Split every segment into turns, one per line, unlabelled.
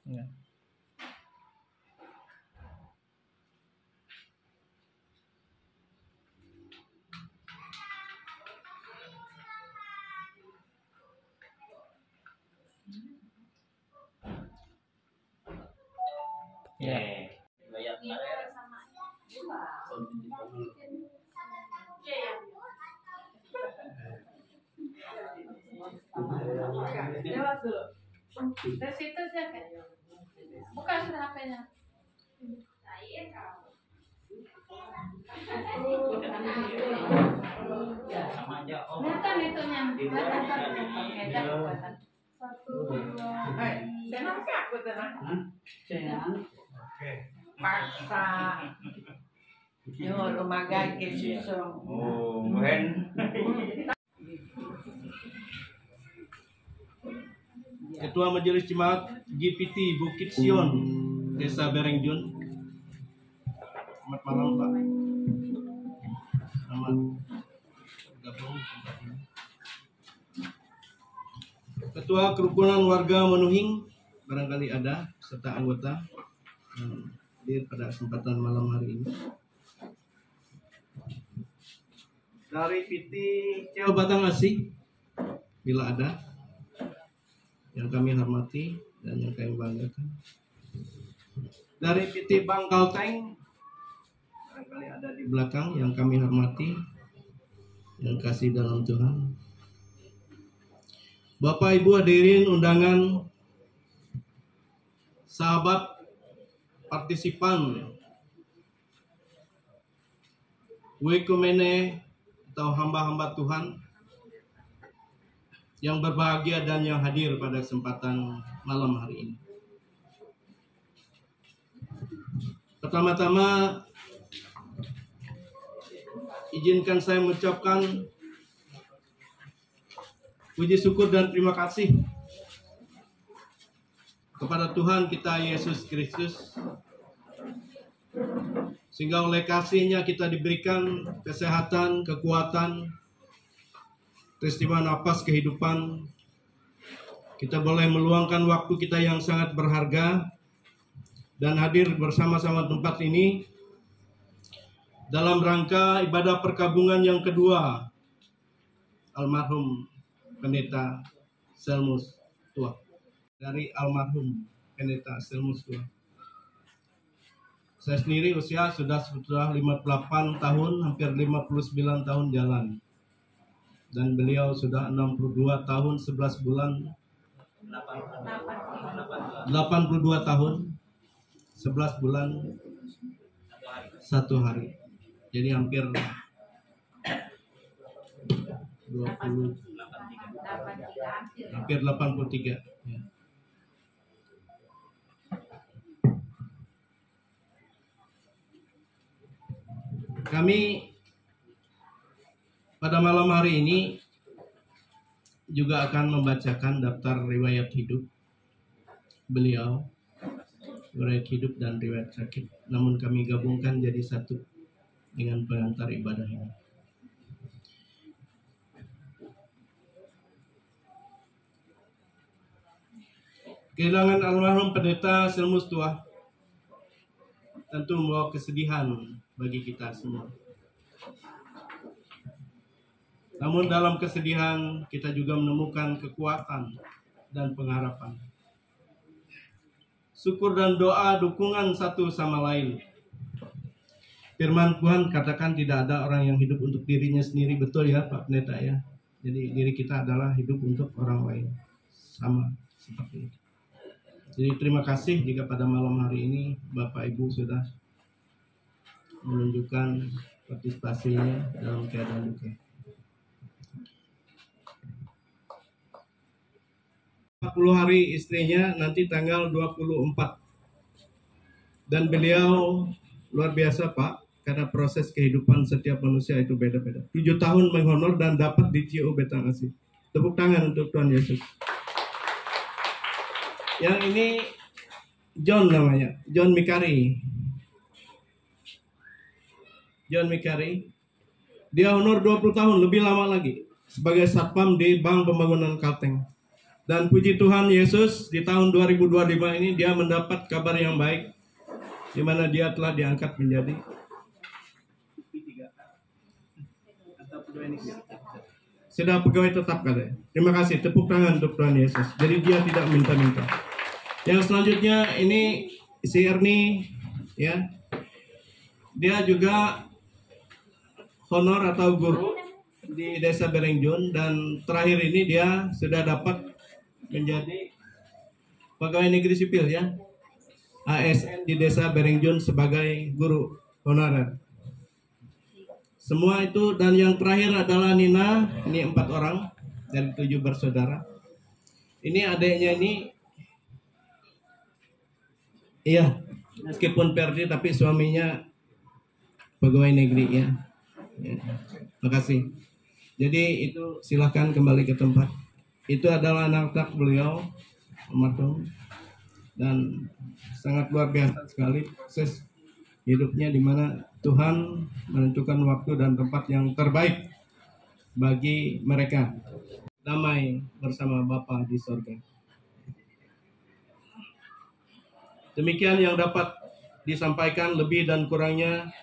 Ya.
Lewat dulu. Dari situ aja. Buka sudah HP-nya. Kelihatan itunya. Senang sih aku tenang. Senang. Paksa. Yo rumah gak susung.
Oh, keren.
Ketua Majelis Jemaat GPT Bukit Sion, Desa Berengjun. Selamat malam Pak. Selamat bergabung tempat ini. Ketua Kerukunan Warga Menuhing barangkali ada serta anggota yang hadir pada kesempatan malam hari ini. Dari PT Ceo Batang Asih, bila ada yang kami hormati dan yang kami banggakan. Dari PT Bank Kalteng, barangkali ada di belakang yang kami hormati, yang kasih dalam Tuhan. Bapak Ibu hadirin undangan, sahabat partisipan Wekumene atau hamba-hamba Tuhan yang berbahagia dan yang hadir pada kesempatan malam hari ini. Pertama-tama izinkan saya mengucapkan puji syukur dan terima kasih kepada Tuhan kita Yesus Kristus, sehingga oleh kasih-Nya kita diberikan kesehatan, kekuatan, peristiwa napas kehidupan. Kita boleh meluangkan waktu kita yang sangat berharga dan hadir bersama-sama tempat ini dalam rangka ibadah perkabungan yang kedua almarhum Pendeta Selmus Tua. Dari almarhum Pendeta Selmus Tua. Saya sendiri usia sudah 58 tahun, hampir 59 tahun jalan. Dan beliau sudah 62 tahun 11 bulan 82 tahun 11 bulan 1 hari. Jadi hampir 20 hampir 83 ya. Kami pada malam hari ini juga akan membacakan daftar riwayat hidup beliau, riwayat hidup dan riwayat sakit. Namun kami gabungkan jadi satu dengan pengantar ibadah ini. Kehilangan almarhum Pendeta Selmus Tua tentu membawa kesedihan bagi kita semua. Namun dalam kesedihan kita juga menemukan kekuatan dan pengharapan. Syukur dan doa dukungan satu sama lain. Firman Tuhan katakan tidak ada orang yang hidup untuk dirinya sendiri. Betul ya Pak Pendeta ya. Jadi diri kita adalah hidup untuk orang lain. Sama seperti itu. Jadi terima kasih jika pada malam hari ini Bapak Ibu sudah menunjukkan partisipasinya dalam keadaan duka. 40 hari istrinya nanti tanggal 24. Dan beliau luar biasa Pak, karena proses kehidupan setiap manusia itu beda-beda. 7 tahun menghonor dan dapat di CO Batang Asih. Tepuk tangan untuk Tuhan Yesus. Yang ini John namanya, John Mikari. John Mikari. Dia honor 20 tahun, lebih lama lagi sebagai satpam di Bank Pembangunan Kalteng. Dan puji Tuhan Yesus, di tahun 2025 ini dia mendapat kabar yang baik, di mana dia telah diangkat menjadi sudah pegawai tetap katanya. Terima kasih, tepuk tangan untuk Tuhan Yesus. Jadi dia tidak minta-minta. Yang selanjutnya ini si Ernie, ya, dia juga honor atau guru di Desa Berengjun, dan terakhir ini dia sudah dapat menjadi pegawai negeri sipil, ya, ASN di Desa Berengjun sebagai guru honorer. Semua itu, dan yang terakhir adalah Nina, ini 4 orang dari 7 bersaudara. Ini adiknya ini, iya, meskipun Perdi tapi suaminya pegawai negeri, ya. Makasih. Jadi itu silakan kembali ke tempat. Itu adalah anak-anak beliau, almarhum, dan sangat luar biasa sekali proses hidupnya, di mana Tuhan menentukan waktu dan tempat yang terbaik bagi mereka. Damai bersama Bapa di sorga. Demikian yang dapat disampaikan, lebih dan kurangnya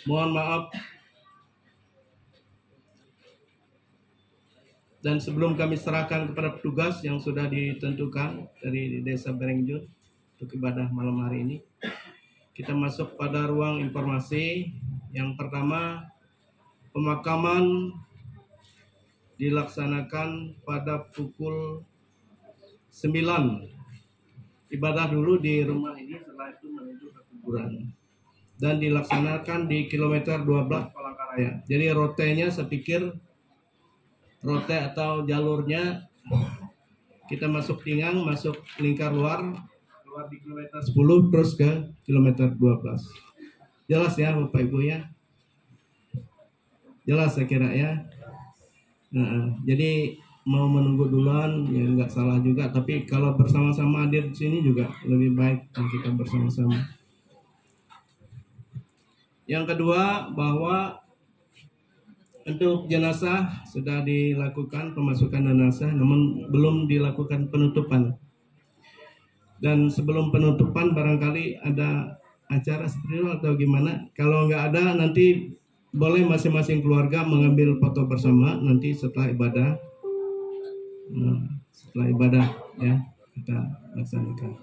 mohon maaf. Dan sebelum kami serahkan kepada petugas yang sudah ditentukan dari Desa Berengjun untuk ibadah malam hari ini, kita masuk pada ruang informasi. Yang pertama, pemakaman dilaksanakan pada pukul 9. Ibadah dulu di rumah ini, setelah itu menuju ke kuburan. Dan dilaksanakan di kilometer 12 Palangkaraya. Jadi rotenya, saya pikir rote atau jalurnya, kita masuk Tingang, masuk lingkar luar, keluar di kilometer 10 terus ke kilometer 12. Jelas ya Bapak Ibu, ya? Jelas saya kira, ya. Nah, jadi mau menunggu duluan ya nggak salah juga, tapi kalau bersama-sama hadir di sini juga lebih baik kalau kita bersama-sama. Yang kedua, bahwa untuk jenazah sudah dilakukan pemasukan jenazah, namun belum dilakukan penutupan. Dan sebelum penutupan barangkali ada acara seperti itu atau gimana. Kalau nggak ada, nanti boleh masing-masing keluarga mengambil foto bersama nanti setelah ibadah. Setelah ibadah, ya, kita laksanakan.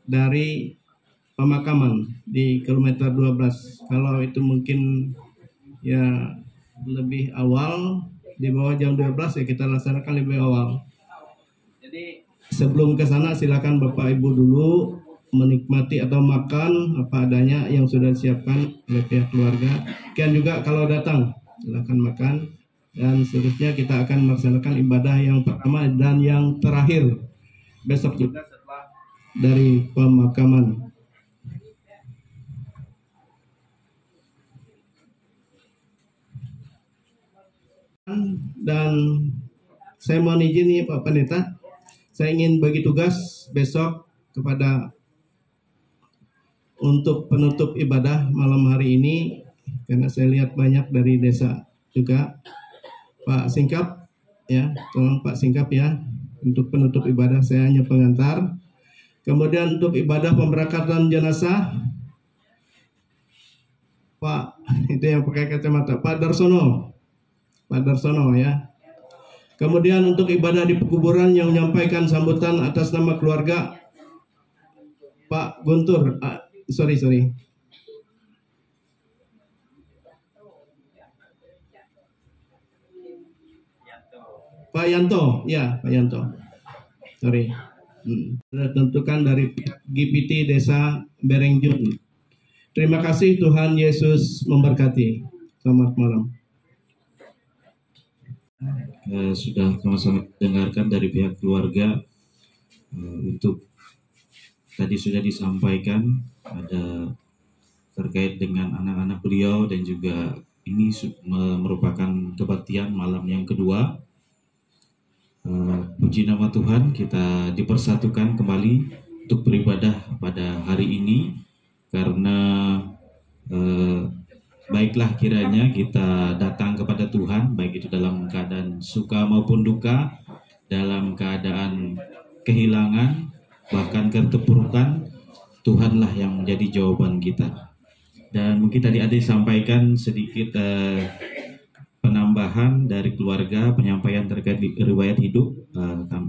Dari pemakaman di kilometer 12, kalau itu mungkin ya lebih awal, di bawah jam 12 ya kita laksanakan lebih awal. Jadi sebelum ke sana silakan Bapak Ibu dulu menikmati atau makan apa adanya yang sudah disiapkan oleh pihak keluarga. Kian juga kalau datang silakan makan, dan seterusnya kita akan melaksanakan ibadah yang pertama dan yang terakhir besok juga setelah dari pemakaman. Dan saya mohon izin nih Pak Pendeta, saya ingin bagi tugas besok kepada untuk penutup ibadah malam hari ini, karena saya lihat banyak dari desa juga. Pak Singkap, ya, tolong Pak Singkap ya, untuk penutup ibadah, saya hanya pengantar. Kemudian untuk ibadah pemberangkatan jenazah, Pak, itu yang pakai kacamata, Pak Darsono ya. Kemudian untuk ibadah di pekuburan yang menyampaikan sambutan atas nama keluarga, Pak Guntur, sorry. Pak Yanto, ya Pak Yanto, sorry. Sudah tentukan dari GPT Desa Berengjun. Terima kasih, Tuhan Yesus memberkati. Selamat malam.
Sudah sama-sama dengarkan dari pihak keluarga, untuk tadi sudah disampaikan ada terkait dengan anak-anak beliau, dan juga ini merupakan kebaktian malam yang kedua. Puji nama Tuhan, kita dipersatukan kembali untuk beribadah pada hari ini, karena baiklah kiranya kita datang kepada Tuhan, baik itu dalam keadaan suka maupun duka, dalam keadaan kehilangan, bahkan keterpurukan, Tuhanlah yang menjadi jawaban kita. Dan mungkin tadi adik sampaikan sedikit penambahan dari keluarga, penyampaian terkait riwayat hidup.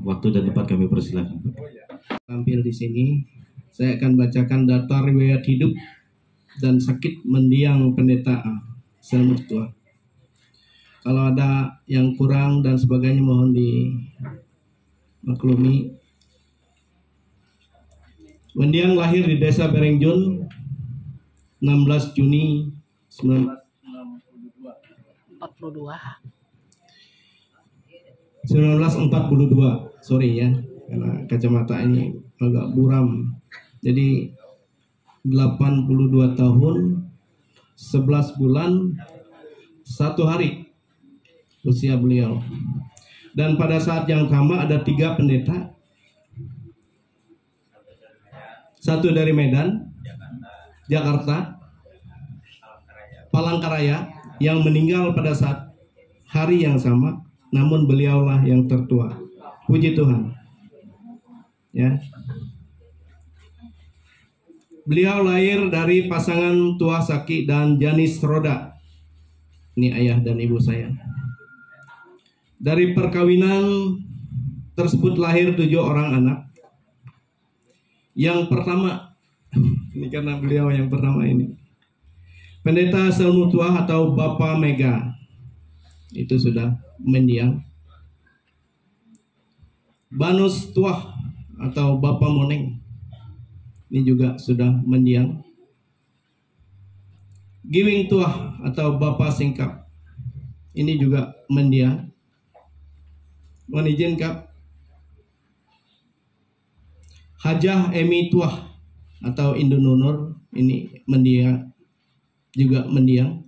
Waktu dan tempat kami persilakan.
Tampil di sini, saya akan bacakan data riwayat hidup dan sakit mendiang pendeta Selmus Tua. Kalau ada yang kurang dan sebagainya mohon dimaklumi. Mendiang lahir di Desa Berengjun 16 Juni 1942. Sorry ya, karena kacamata ini agak buram. Jadi 82 tahun 11 bulan 1 hari usia beliau. Dan pada saat yang sama ada 3 pendeta. Satu dari Medan, Jakarta, Palangkaraya, yang meninggal pada saat hari yang sama, namun beliaulah yang tertua. Puji Tuhan. Ya. Beliau lahir dari pasangan Tua Saki dan Janis Roda. Ini ayah dan ibu saya. Dari perkawinan tersebut lahir 7 orang anak. Yang pertama, ini karena beliau yang pertama ini, Pendeta Selmus Tua atau Bapak Mega, itu sudah mendiang. Banus Tua atau Bapak Moneng, ini juga sudah mendiang. Giwing Tua atau Bapak Singkap, ini juga mendiang. Mohon izin Kap. Hajah Emi Tuah atau Indonunur, ini mendiang, juga mendiang.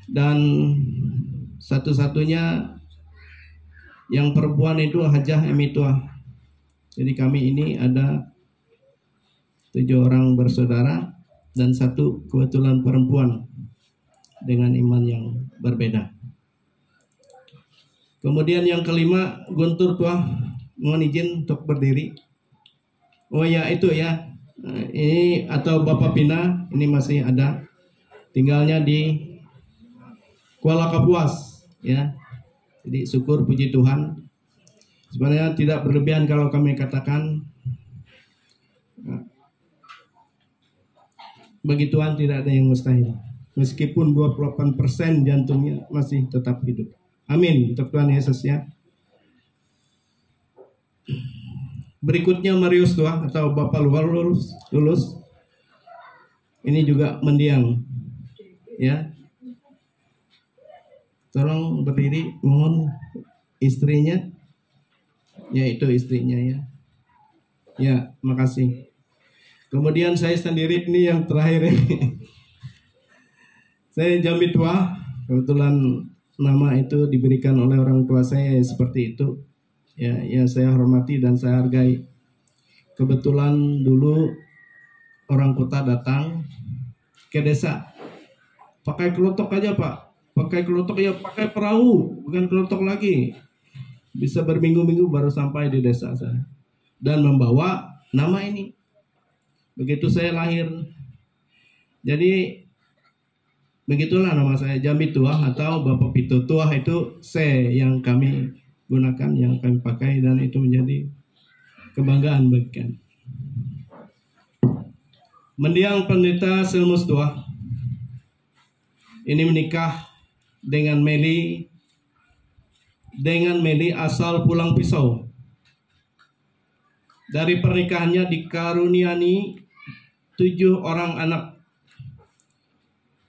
Dan satu-satunya yang perempuan itu Hajah Emi Tuah. Jadi kami ini ada 7 orang bersaudara dan 1 kebetulan perempuan dengan iman yang berbeda. Kemudian yang kelima, Guntur Tuah. Mohon izin untuk berdiri. Oh ya, itu ya. Ini atau Bapak Pina, ini masih ada. Tinggalnya di Kuala Kapuas, ya. Jadi syukur puji Tuhan. Sebenarnya tidak berlebihan kalau kami katakan bagi Tuhan tidak ada yang mustahil. Meskipun 28% jantungnya masih tetap hidup. Amin. Untuk Tuhan Yesus ya. Berikutnya Marius Tua atau Bapak Lulus. Ini juga mendiang. Ya. Tolong berdiri, mohon istrinya. Ya, itu istrinya ya. Ya, makasih. Kemudian saya sendiri ini yang terakhir ini. Saya Jambi Tua. Kebetulan nama itu diberikan oleh orang tua saya seperti itu. Ya, saya hormati dan saya hargai. Kebetulan dulu orang kota datang ke desa, pakai kelotok aja Pak, pakai kelotok ya, pakai perahu, bukan kelotok lagi. Bisa berminggu-minggu baru sampai di desa saya. Dan membawa nama ini. Begitu saya lahir. Jadi begitulah nama saya, Jambi Tuah atau Bapak Pito. Tuah itu C yang kami gunakan, yang kami pakai, dan itu menjadi kebanggaan bagi kami. Mendiang Pendeta Selmus Tua ini menikah dengan Meli asal Pulang Pisau. Dari pernikahannya dikaruniai 7 orang anak.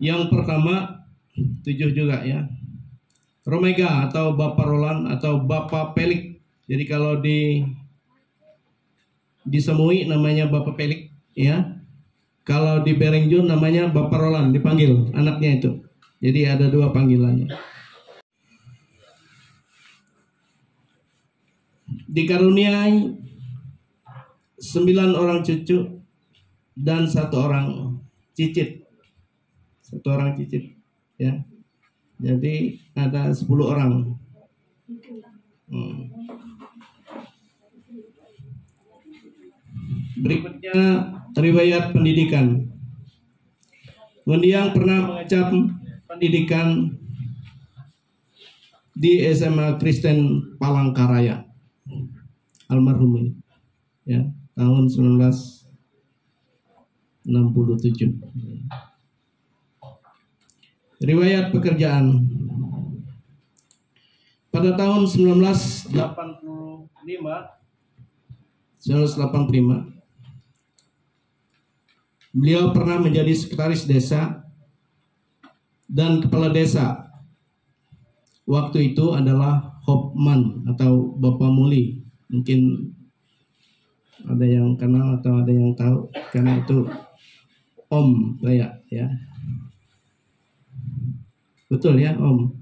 Yang pertama 7 juga ya. Romega atau Bapak Roland atau Bapak Pelik. Jadi kalau disemui namanya Bapak Pelik ya. Kalau di Berengjun namanya Bapak Roland, dipanggil anaknya itu. Jadi ada 2 panggilannya. Dikaruniai 9 orang cucu dan 1 orang cicit. 1 orang cicit. ya. Jadi ada 10 orang. Berikutnya riwayat pendidikan. Mendiang pernah mengecap pendidikan di SMA Kristen Palangkaraya, almarhum ini, ya, tahun 1967. Riwayat pekerjaan. Pada tahun 1985, beliau pernah menjadi sekretaris desa dan kepala desa. Waktu itu adalah Hopman atau Bapak Muli. Mungkin ada yang kenal atau ada yang tahu, karena itu Om saya, ya. Betul ya, Om.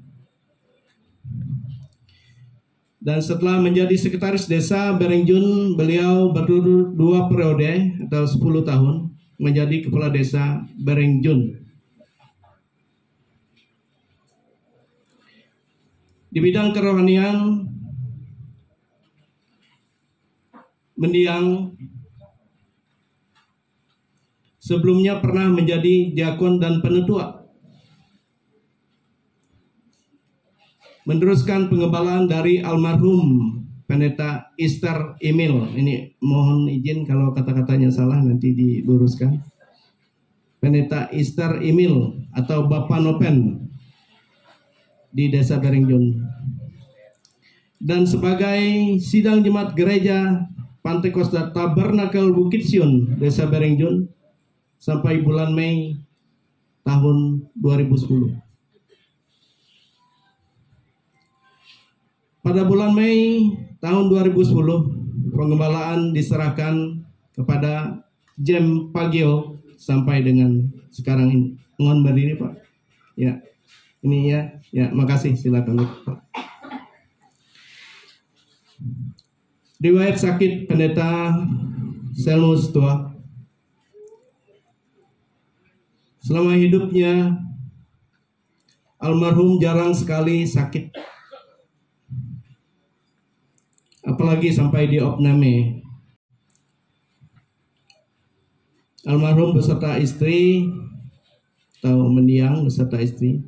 Dan setelah menjadi sekretaris desa Berengjun, beliau berduduk 2 periode atau 10 tahun menjadi kepala desa Berengjun. Di bidang kerohanian, mendiang sebelumnya pernah menjadi diakon dan penetua, meneruskan pengembalaan dari almarhum Pendeta Esther Emil. Ini mohon izin kalau kata-katanya salah, nanti diluruskan. Pendeta Esther Emil atau Bapak Nopen di Desa Berengjun. Dan sebagai sidang jemaat gereja Pantekosta Tabernakel Bukit Sion Desa Berengjun sampai bulan Mei tahun 2010. Pada bulan Mei tahun 2010, pengembalaan diserahkan kepada Jem Pagio sampai dengan sekarang ini. Mohon berdiri, Pak. Ya, ini ya, makasih. Silakan, Pak. Riwayat sakit Pendeta Selmus Tua. Selama hidupnya, almarhum jarang sekali sakit, apalagi sampai diopname. Almarhum beserta istri atau mendiang beserta istri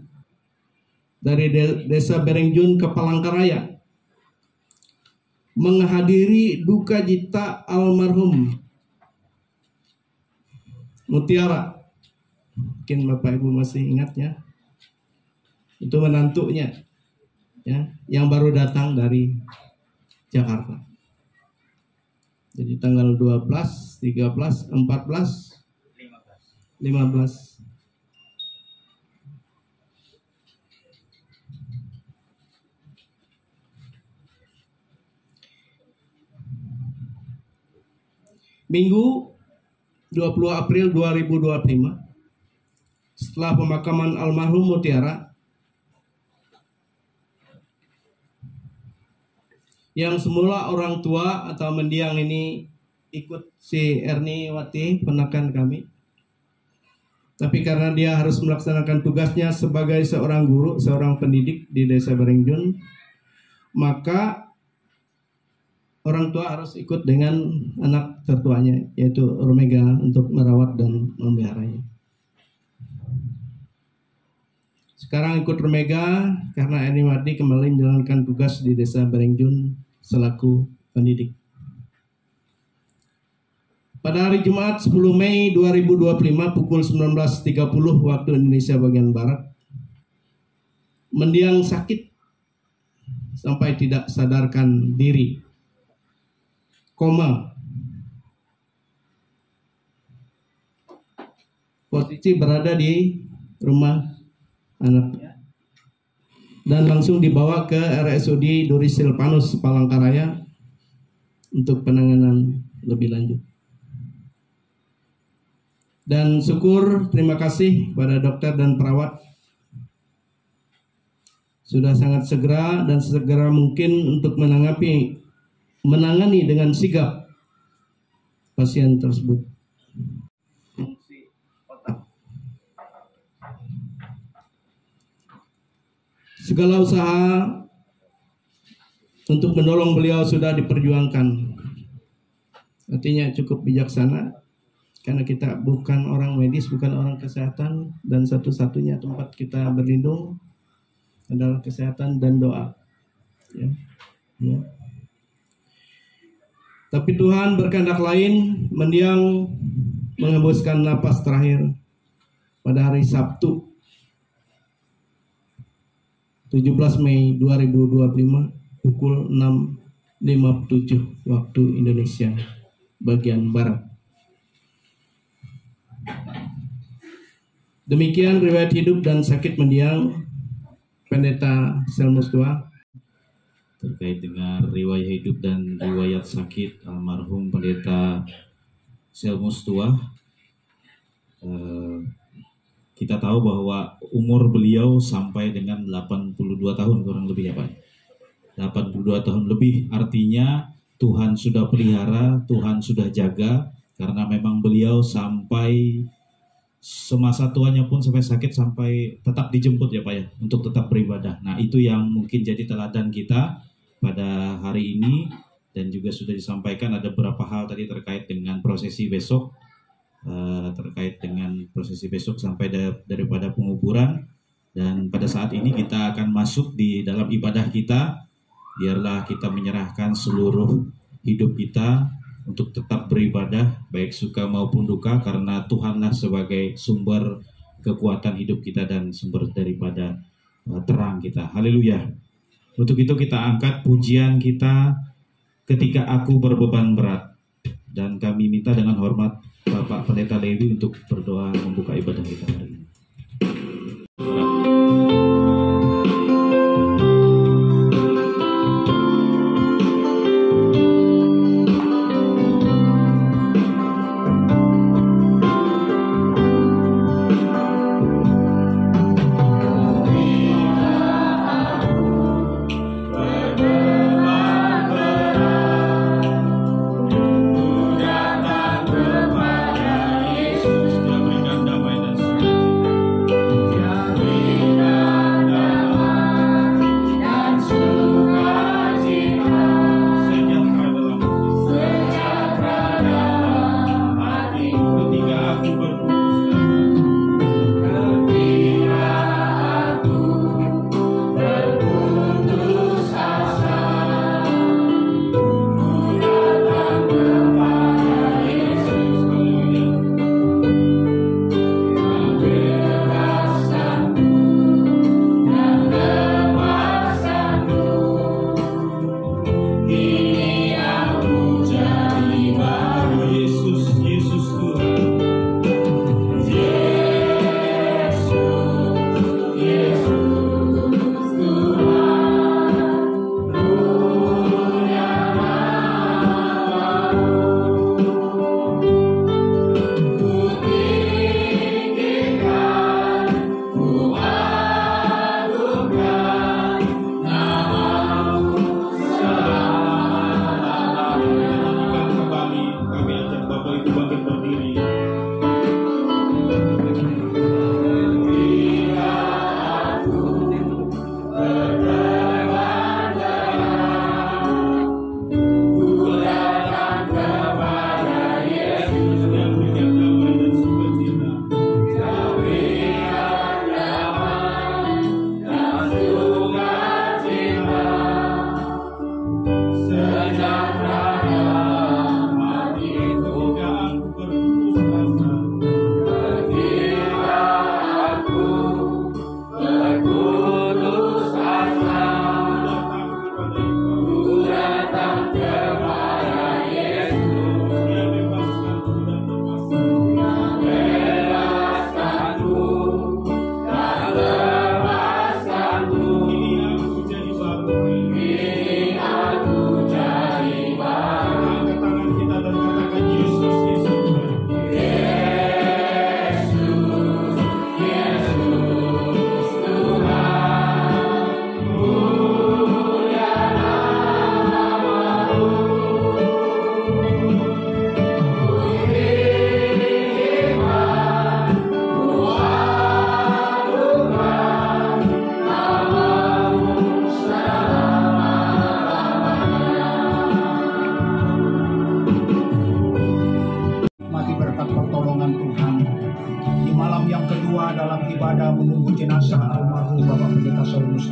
dari Desa Berengjun ke Palangkaraya menghadiri duka cita almarhum Mutiara. Mungkin Bapak Ibu masih ingat ya, itu menantunya ya, yang baru datang dari Jakarta. Jadi tanggal 12, 13, 14, 15. Minggu 20 April 2025, setelah pemakaman almarhum Mutiara, yang semula orang tua atau mendiang ini ikut si Erni Wati, ponakan kami, tapi karena dia harus melaksanakan tugasnya sebagai seorang guru, seorang pendidik di Desa Berengjun, maka orang tua harus ikut dengan anak tertuanya, yaitu Romega, untuk merawat dan memeliharanya. Sekarang ikut Romega karena Erni Wati kembali menjalankan tugas di Desa Berengjun selaku pendidik. Pada hari Jumat 10 Mei 2025 pukul 19.30 waktu Indonesia bagian Barat, mendiang sakit sampai tidak sadarkan diri, koma, posisi berada di rumah anaknya, dan langsung dibawa ke RSUD Duri Silvanus Palangkaraya untuk penanganan lebih lanjut. Dan syukur, terima kasih pada dokter dan perawat sudah sangat segera dan segera mungkin untuk menangani dengan sigap pasien tersebut. Segala usaha untuk menolong beliau sudah diperjuangkan. Artinya cukup bijaksana, karena kita bukan orang medis, bukan orang kesehatan, dan satu-satunya tempat kita berlindung adalah kesehatan dan doa. Ya. Ya. Tapi Tuhan berkehendak lain. Mendiang menghembuskan napas terakhir pada hari Sabtu 17 Mei 2025 pukul 6.57 waktu Indonesia bagian Barat. Demikian riwayat hidup dan sakit mendiang Pendeta Selmus II.
Terkait dengan riwayat hidup dan riwayat sakit almarhum Pendeta Selmus II, kita tahu bahwa umur beliau sampai dengan 82 tahun kurang lebih ya Pak. 82 tahun lebih, artinya Tuhan sudah pelihara, Tuhan sudah jaga, karena memang beliau sampai semasa tuanya pun sampai sakit, sampai tetap dijemput ya Pak ya, untuk tetap beribadah. Nah itu yang mungkin jadi teladan kita pada hari ini, dan juga sudah disampaikan ada beberapa hal tadi terkait dengan prosesi besok, sampai daripada penguburan. Dan pada saat ini kita akan masuk di dalam ibadah kita. Biarlah kita menyerahkan seluruh hidup kita untuk tetap beribadah, baik suka maupun duka, karena Tuhanlah sebagai sumber kekuatan hidup kita dan sumber daripada terang kita. Haleluya. Untuk itu kita angkat pujian kita, ketika aku berbeban berat. Dan kami minta dengan hormat Bapak Pendeta Lewi untuk berdoa membuka ibadah kita hari ini. Dia berikan damai dan sejahtera.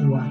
Tuhan.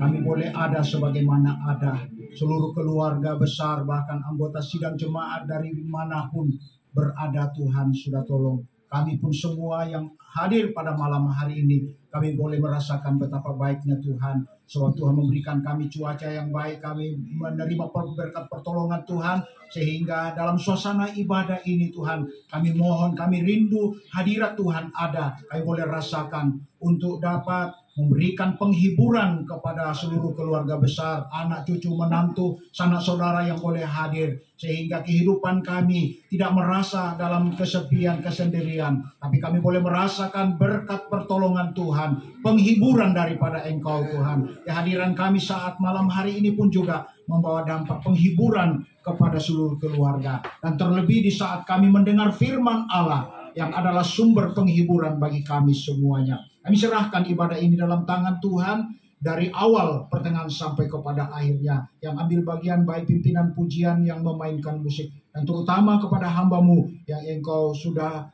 Kami boleh ada sebagaimana ada. Seluruh keluarga besar, bahkan anggota sidang jemaat dari manapun berada, Tuhan sudah tolong. Kami pun semua yang hadir pada malam hari ini, kami boleh merasakan betapa baiknya Tuhan. Sebab Tuhan memberikan kami cuaca yang baik, kami menerima berkat pertolongan Tuhan. Sehingga dalam suasana ibadah ini Tuhan, kami mohon, kami rindu hadirat Tuhan ada. Kami boleh rasakan untuk dapat memberikan penghiburan kepada seluruh keluarga besar, anak cucu menantu, sanak saudara yang boleh hadir. Sehingga kehidupan kami tidak merasa dalam kesepian, kesendirian. Tapi kami boleh merasakan berkat pertolongan Tuhan, penghiburan daripada Engkau Tuhan. Kehadiran kami saat malam hari ini pun juga membawa dampak penghiburan kepada seluruh keluarga. Dan terlebih di saat kami mendengar firman Allah yang adalah sumber penghiburan bagi kami semuanya. Kami serahkan ibadah ini dalam tangan Tuhan dari awal pertengahan sampai kepada akhirnya. Yang ambil bagian baik pimpinan pujian yang memainkan musik. Dan terutama kepada hamba-Mu yang Engkau sudah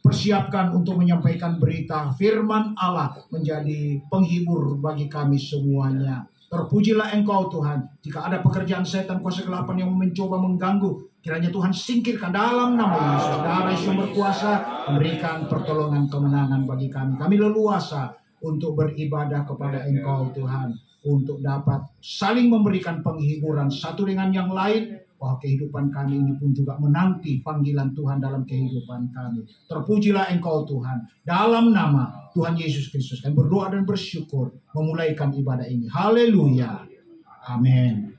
persiapkan untuk menyampaikan berita firman Allah menjadi penghibur bagi kami semuanya. Terpujilah Engkau Tuhan. Jika ada pekerjaan setan kuasa kegelapan yang mencoba mengganggu, kiranya Tuhan singkirkan dalam nama Yesus. Darah Yesus berkuasa memberikan pertolongan kemenangan bagi kami. Kami leluasa untuk beribadah kepada Engkau Tuhan. Untuk dapat saling memberikan penghiburan satu dengan yang lain. Wah, kehidupan kami ini pun juga menanti panggilan Tuhan dalam kehidupan kami. Terpujilah Engkau Tuhan. Dalam nama Tuhan Yesus Kristus kami berdoa dan bersyukur memulaikan ibadah ini. Haleluya. Amin.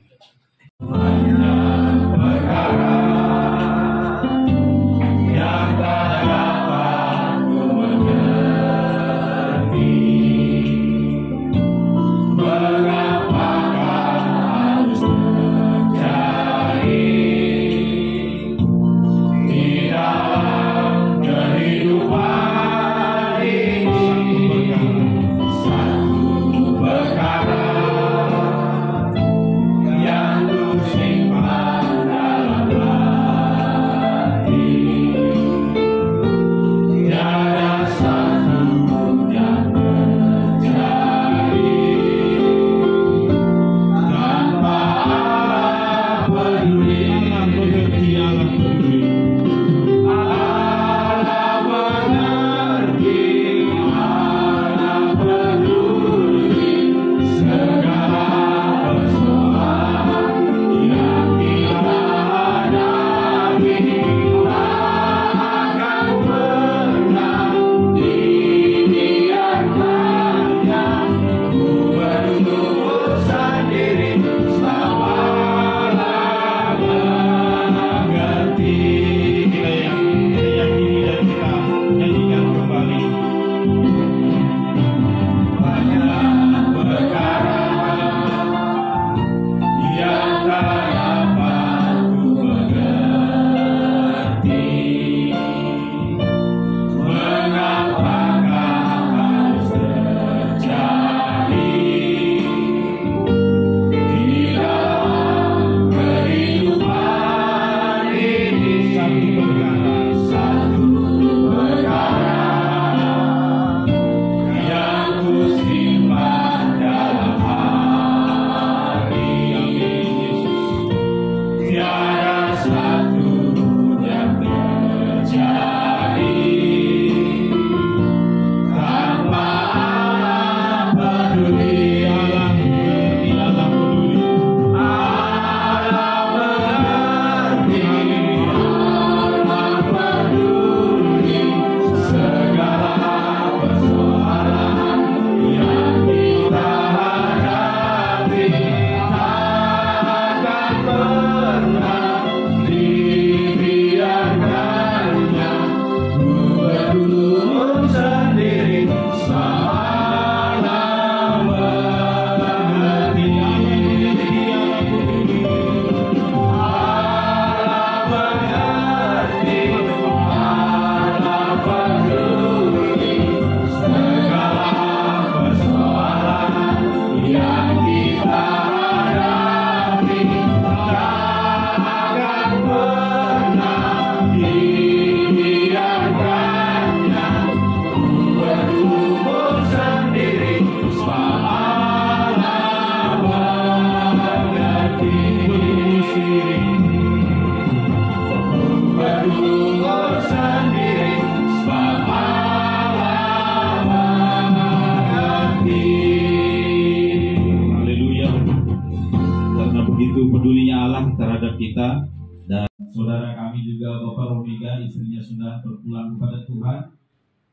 begitu pedulinya Allah terhadap kita. Dan saudara kami juga Bapak Romiga, istrinya sudah berpulang kepada Tuhan.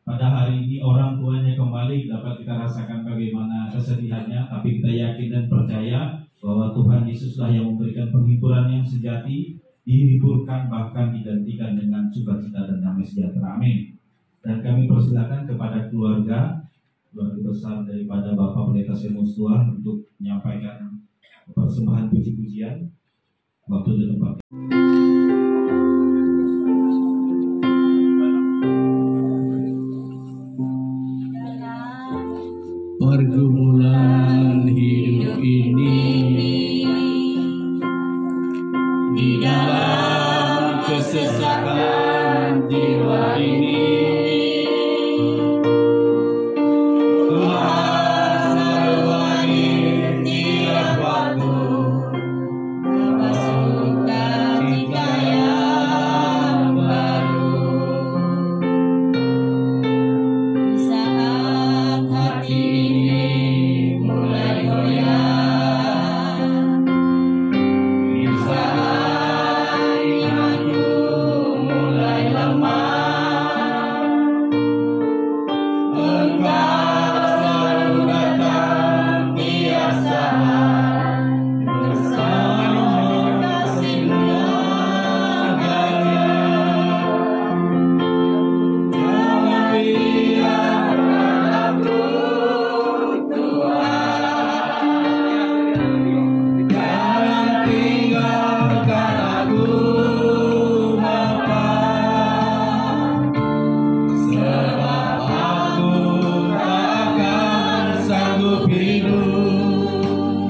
Pada hari ini orang tuanya kembali, dapat kita rasakan bagaimana kesedihannya, tapi kita yakin dan percaya bahwa Tuhan Yesuslah yang memberikan penghiburan yang sejati, dihiburkan bahkan digantikan dengan sukacita dan damai sejahtera. Amin. Dan kami persilakan kepada keluarga besar daripada Bapak Pendeta Semus Tua untuk menyampaikan persembahan puji-pujian. Waktu dan tempat.
Pergumulan hidup ini di dalam kesesakan jiwa ini, Tuhan selalu hadir tiap waktu memasukkan cita yang baru. Di saat hati ini mulai goyah, di saat imanku mulai lemah, Engkau selalu datang tiap saat bersama kasih-Mu agaknya. Jangan biarkan aku, Tuhan, jangan tinggalkan aku, Bapa, sebab aku tak akan sanggup hidup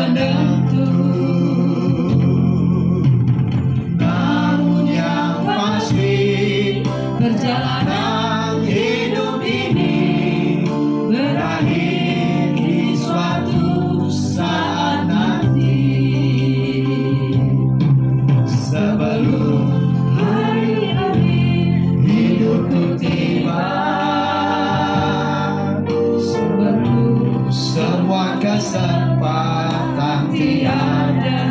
menentu, namun yang pasti perjalanan hidup ini berakhir di suatu saat nanti. Sebelum hari akhir hidupku tiba, sebelum semua kesempatan tiada,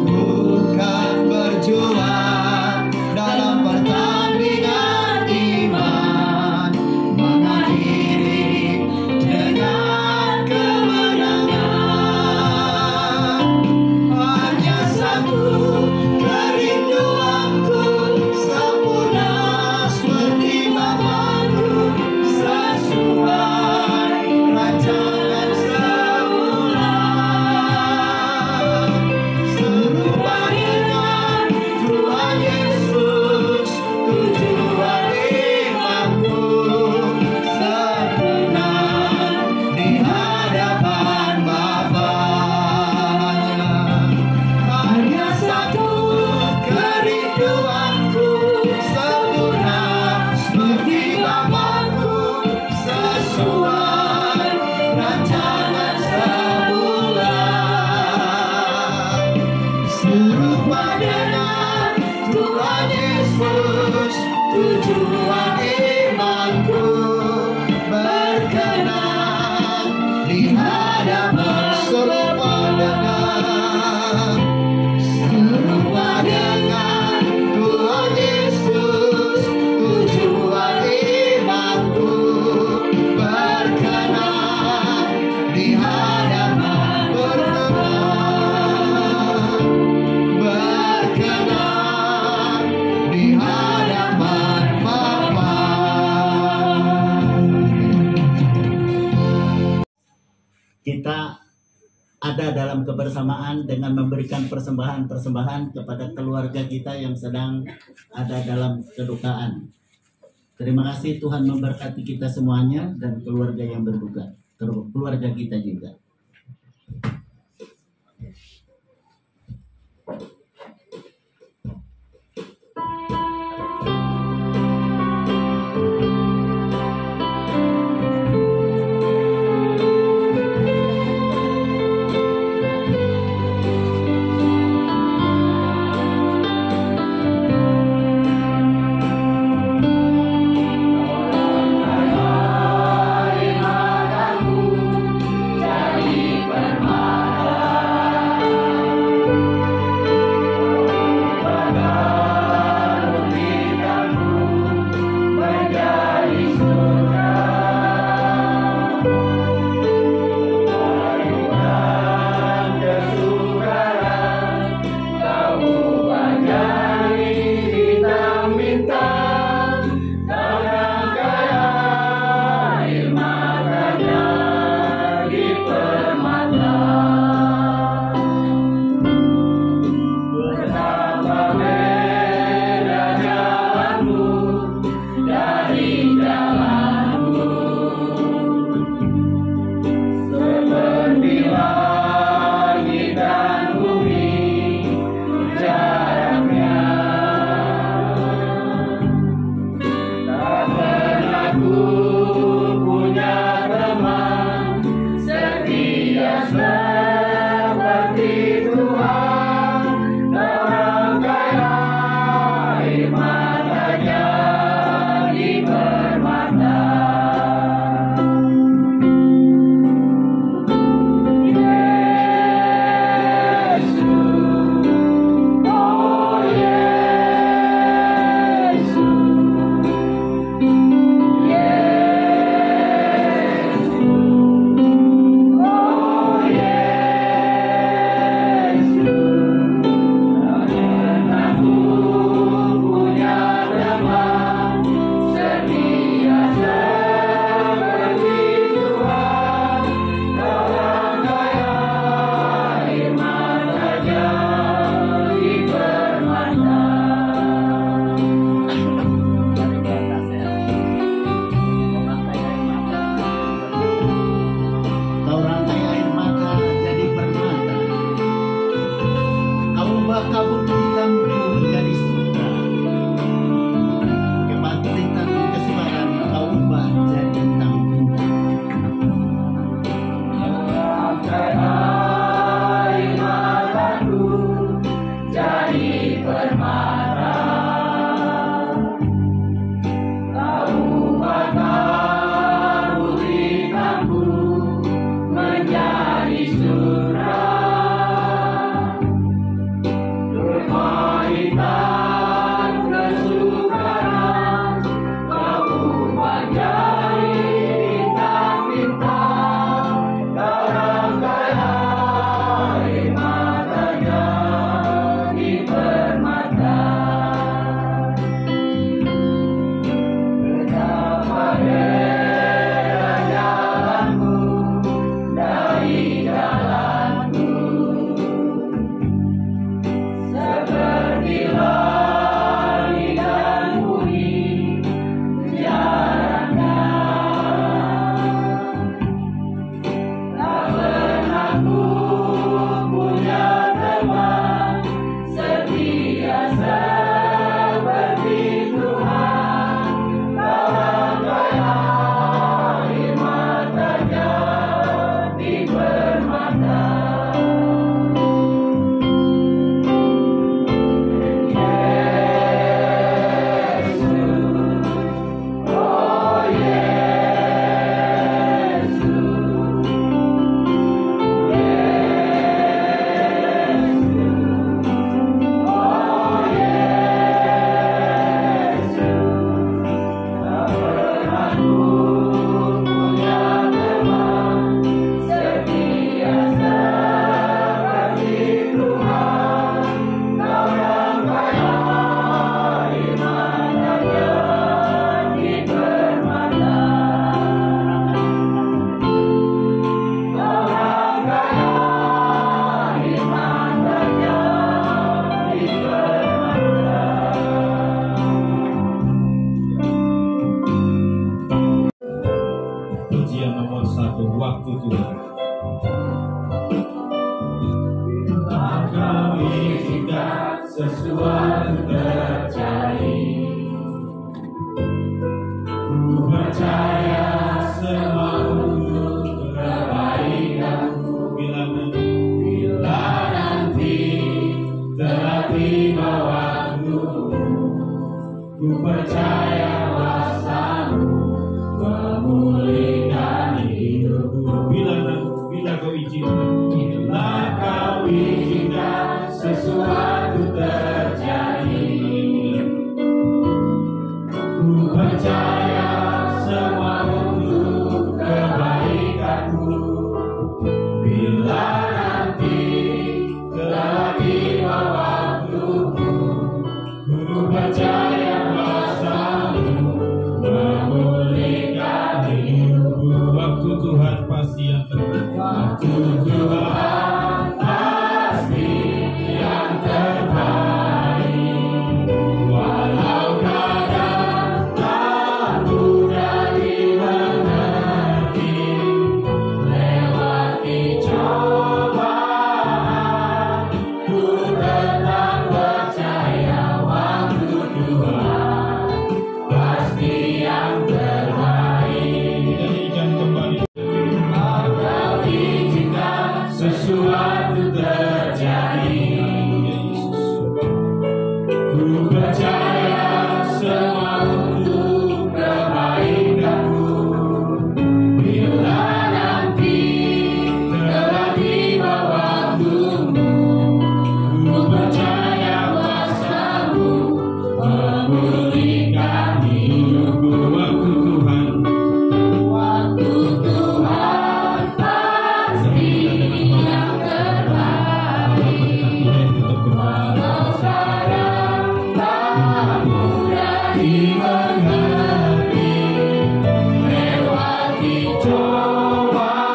ku kan berjuang dalam pertandingan iman, mengakhiri dengan kemenangan. Hanya satu kerinduanku, sempurna seperti Bapakku, sesuai rancangan semula. Serupa dengan Tuhan Yesus, tujuan imanku, sebenar di hadapan Bapaknya. Hanya satu kerinduanku, sempurna seperti Bapakku, sesuai rancangan semula. Serupa dengan Tuhan Yesus, tujuan imanku, berkenan di hadapan. Serupa dengan Tuhan Yesus, tujuan imanku, berkenan di hadapan. Berkenan di hadapan Bapa.
Kita ada dalam kebersamaan dengan memberikan persembahan-persembahan kepada keluarga kita yang sedang ada dalam kedukaan. Terima kasih, Tuhan memberkati kita semuanya dan keluarga yang berduka, keluarga kita juga.
Jadi
sesuatu terjadi. Ku percaya semua untuk kebaikanku. Bila nanti telah tiba waktu, ku percaya kuasa-Mu memulihkan hidupku. Bila Kau izinkan, bila Kau izinkan sesuatu terjadi, ku percaya semua untuk kebaikanku. Bila nanti telah tiba waktuku, ku percaya kuasa-Mu memulihkan hidupku. Waktu Tuhan pasti yang terbaik. Waktu Tuhan pasti yang terbaik. Walau kadang tak mudah dimengerti, lewati cobaan, ku tetap percaya waktu Tuhan pasti yang terbaik. Nyanyikan kembali. Kau izinkan sesuatu terjadi, ku percaya semua untuk kebaikanku. Bila nanti telah tiba waktumu, ku percaya kuasa-Mu memulihkan hidupku. Waktu Tuhan pasti yang terbaik. Walau kadang tak mudah dimengerti, lewati cobaan,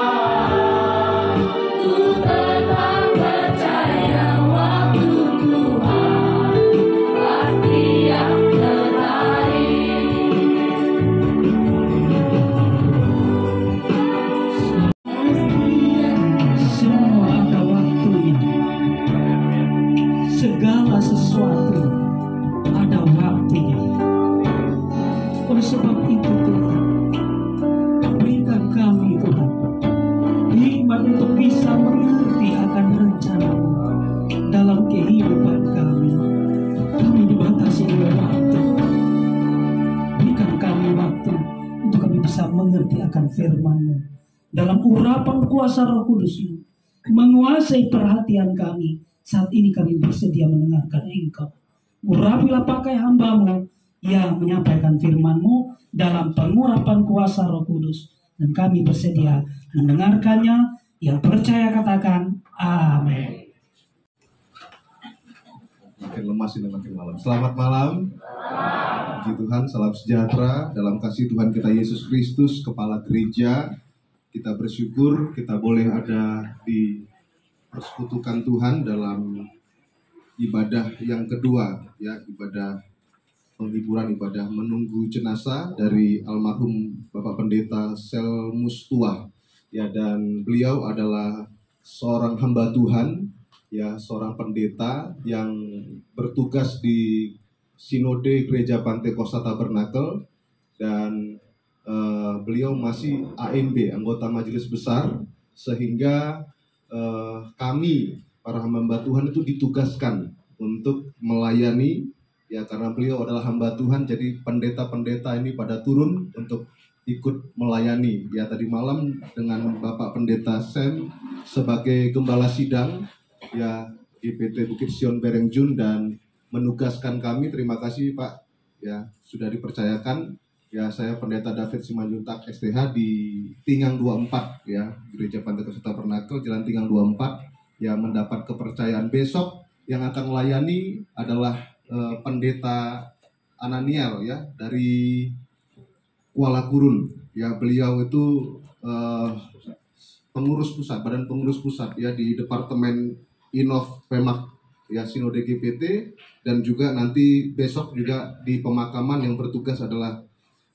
ku tetap percaya waktu Tuhan pasti yang terbaik.
Semua ada waktunya. Segala sesuatu ada waktunya. Oleh sebab itu Tuhan, berikan kami Tuhan hikmat untuk bisa mengerti akan rencana-Mu dalam kehidupan kami. Kami dibatasi oleh waktu. Berikan kami waktu untuk kami bisa mengerti akan firman-Mu dalam urapan kuasa Roh Kudus-Mu. menguasai perhatian kami. Saat ini kami bersedia mendengarkan Engkau. Urapilah pakai hamba-Mu yang menyampaikan firman-Mu dalam pengurapan kuasa Roh Kudus. Dan kami bersedia mendengarkannya. Yang percaya katakan amin.
Makin lemas ini makin malam. Selamat malam. Puji Tuhan, salam sejahtera dalam kasih Tuhan kita Yesus Kristus, Kepala Gereja. Kita bersyukur kita boleh ada di persekutukan Tuhan dalam ibadah yang kedua, ya, ibadah penghiburan, ibadah menunggu jenazah dari almarhum Bapak Pendeta Selmus Tua, ya, dan beliau adalah seorang hamba Tuhan, ya, seorang pendeta yang bertugas di Sinode Gereja Pantai Kosta Tabernakel, dan beliau masih AMB, anggota Majelis Besar, sehingga kami para hamba Tuhan itu ditugaskan untuk melayani, ya, karena beliau adalah hamba Tuhan, jadi pendeta-pendeta ini pada turun untuk ikut melayani. Ya, tadi malam dengan Bapak Pendeta Sam sebagai gembala sidang, ya, GPT Bukit Sion Berengjun, dan menugaskan kami. Terima kasih Pak, ya, sudah dipercayakan. Ya, saya Pendeta David Simanjuntak STH di Tingang 24, ya, Gereja Pantai Kosta Tabernakel, Jalan Tingang 24, ya, mendapat kepercayaan. Besok yang akan melayani adalah Pendeta Ananiel, ya, dari Kuala Kurun. Ya, beliau itu pengurus pusat, badan pengurus pusat, ya, di Departemen Inov Pemak, ya, Sinode GPT, dan juga nanti besok juga di pemakaman yang bertugas adalah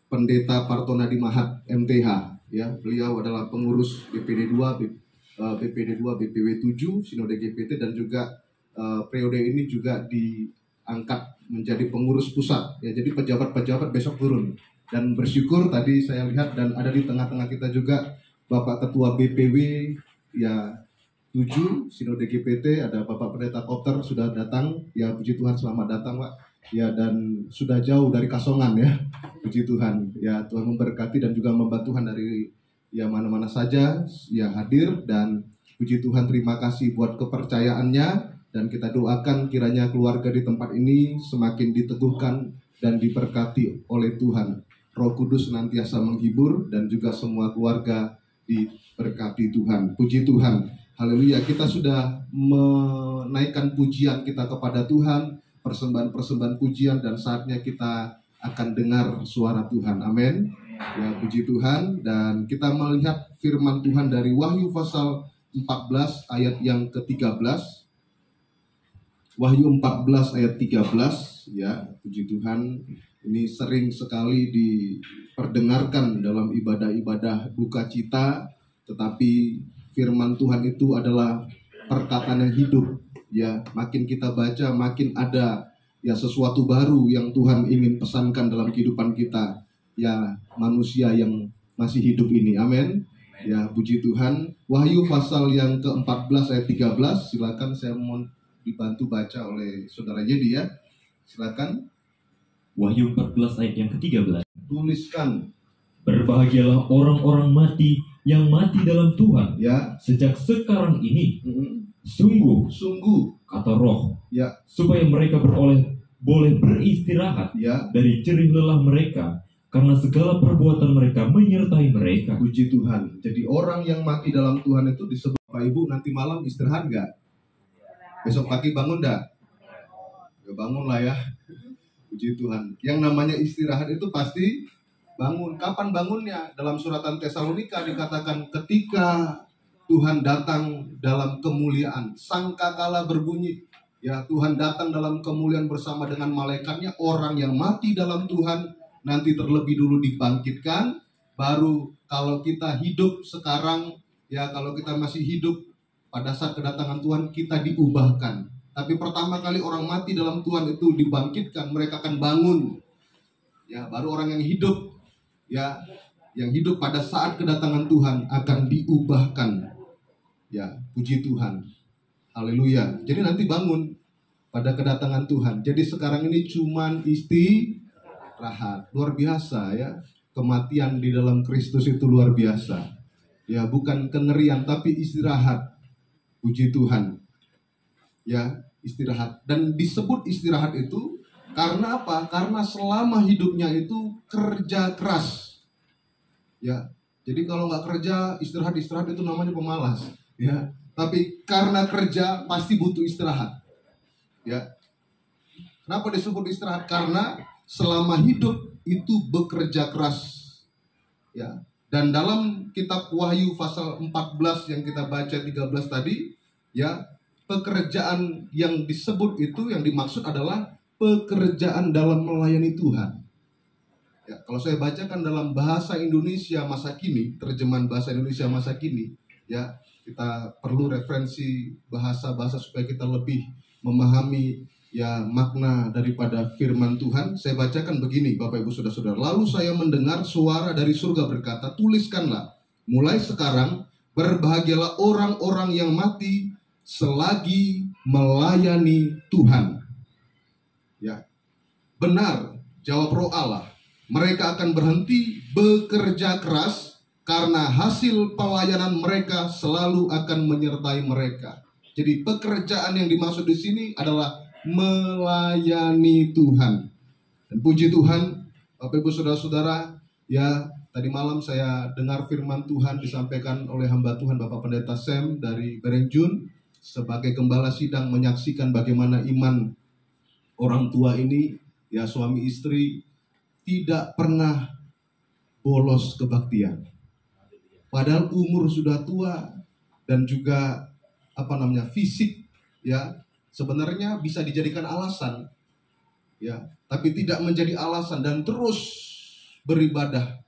Pendeta Partonadi Mahat MTH, ya, beliau adalah pengurus BPD 2, BPD 2, BPW 7 Sinode GPT, dan juga periode ini juga diangkat menjadi pengurus pusat, ya, jadi pejabat-pejabat besok turun. Dan bersyukur tadi saya lihat dan ada di tengah-tengah kita juga Bapak Ketua BPW, ya, 7 Sinode GPT, ada Bapak Pendeta Kopter sudah datang, ya, puji Tuhan, selamat datang Pak. Ya, dan sudah jauh dari Kasongan, ya, puji Tuhan, ya, Tuhan memberkati dan juga membantu Tuhan dari, ya, mana-mana saja, ya, hadir, dan puji Tuhan, terima kasih buat kepercayaannya, dan kita doakan kiranya keluarga di tempat ini semakin diteguhkan dan diberkati oleh Tuhan. Roh Kudus senantiasa menghibur dan juga semua keluarga diberkati Tuhan. Puji Tuhan, haleluya. Kita sudah menaikkan pujian kita kepada Tuhan, persembahan-persembahan pujian, dan saatnya kita akan dengar suara Tuhan. Amin. Ya, puji Tuhan. Dan kita melihat firman Tuhan dari Wahyu pasal 14 ayat yang ke-13. Wahyu 14 ayat 13, ya, puji Tuhan. Ini sering sekali diperdengarkan dalam ibadah-ibadah duka cita, tetapi firman Tuhan itu adalah perkataan yang hidup. Ya, makin kita baca, makin ada, ya, sesuatu baru yang Tuhan ingin pesankan dalam kehidupan kita, ya, manusia yang masih hidup ini. Amin. Ya, puji Tuhan. Wahyu pasal yang ke-14 ayat 13, silakan, saya mohon dibantu baca oleh Saudara Yedi, ya. Silakan.
Wahyu 14 ayat yang ke-13.
Tuliskan.
Berbahagialah orang-orang mati yang mati dalam Tuhan,
ya,
sejak sekarang ini. Sungguh, kata Roh,
ya,
supaya mereka boleh beristirahat,
ya,
dari jerih lelah mereka, karena segala perbuatan mereka menyertai mereka.
Puji Tuhan. Jadi orang yang mati dalam Tuhan itu disebut, Pak Ibu, nanti malam istirahat nggak? Besok pagi bangun nggak? Ya, bangun lah, ya. Puji Tuhan. Yang namanya istirahat itu pasti bangun. Kapan bangunnya? Dalam suratan Tesalonika dikatakan ketika Tuhan datang dalam kemuliaan, sangkakala berbunyi, ya, Tuhan datang dalam kemuliaan bersama dengan malaikatnya. Orang yang mati dalam Tuhan nanti terlebih dulu dibangkitkan, baru kalau kita hidup sekarang, ya, kalau kita masih hidup pada saat kedatangan Tuhan, kita diubahkan. Tapi pertama kali orang mati dalam Tuhan itu dibangkitkan, mereka akan bangun, ya, baru orang yang hidup, ya, yang hidup pada saat kedatangan Tuhan akan diubahkan. Ya, puji Tuhan. Haleluya. Jadi nanti bangun pada kedatangan Tuhan. Jadi sekarang ini cuman istirahat. Luar biasa, ya. Kematian di dalam Kristus itu luar biasa. Ya, bukan kengerian tapi istirahat. Puji Tuhan. Ya, istirahat. Dan disebut istirahat itu karena apa? Karena selama hidupnya itu kerja keras. Ya, jadi kalau nggak kerja, istirahat itu namanya pemalas. Ya, tapi karena kerja pasti butuh istirahat. Ya, kenapa disebut istirahat? Karena selama hidup itu bekerja keras. Ya, dan dalam kitab Wahyu pasal 14 yang kita baca 13 tadi, ya, pekerjaan yang disebut itu, yang dimaksud adalah pekerjaan dalam melayani Tuhan. Ya, kalau saya bacakan dalam bahasa Indonesia masa kini, terjemahan bahasa Indonesia masa kini, ya, kita perlu referensi bahasa-bahasa supaya kita lebih memahami ya makna daripada firman Tuhan. Saya bacakan begini, Bapak Ibu Saudara-saudara. Lalu saya mendengar suara dari surga berkata, tuliskanlah, mulai sekarang berbahagialah orang-orang yang mati selagi melayani Tuhan. Ya, benar, jawab Roh Allah. Mereka akan berhenti bekerja keras karena hasil pelayanan mereka selalu akan menyertai mereka. Jadi pekerjaan yang dimaksud di sini adalah melayani Tuhan. Dan puji Tuhan, Bapak Ibu Saudara-saudara, ya tadi malam saya dengar firman Tuhan disampaikan oleh hamba Tuhan Bapak Pendeta Sam dari Berengjun sebagai gembala sidang, menyaksikan bagaimana iman orang tua ini, ya suami istri, tidak pernah bolos kebaktian. Padahal umur sudah tua dan juga fisik, ya sebenarnya bisa dijadikan alasan, ya, tapi tidak menjadi alasan dan terus beribadah,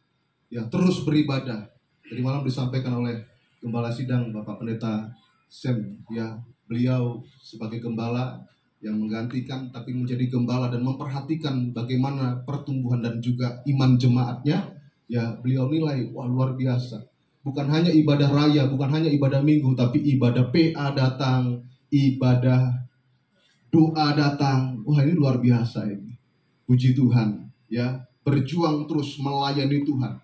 ya, terus beribadah. Jadi malam disampaikan oleh gembala sidang Bapak Pendeta Sam, ya, beliau sebagai gembala yang menggantikan tapi menjadi gembala dan memperhatikan bagaimana pertumbuhan dan juga iman jemaatnya, ya, beliau nilai wah luar biasa. Bukan hanya ibadah raya, bukan hanya ibadah minggu, tapi ibadah PA datang, ibadah doa datang. Wah, ini luar biasa ini. Puji Tuhan, ya, berjuang terus melayani Tuhan.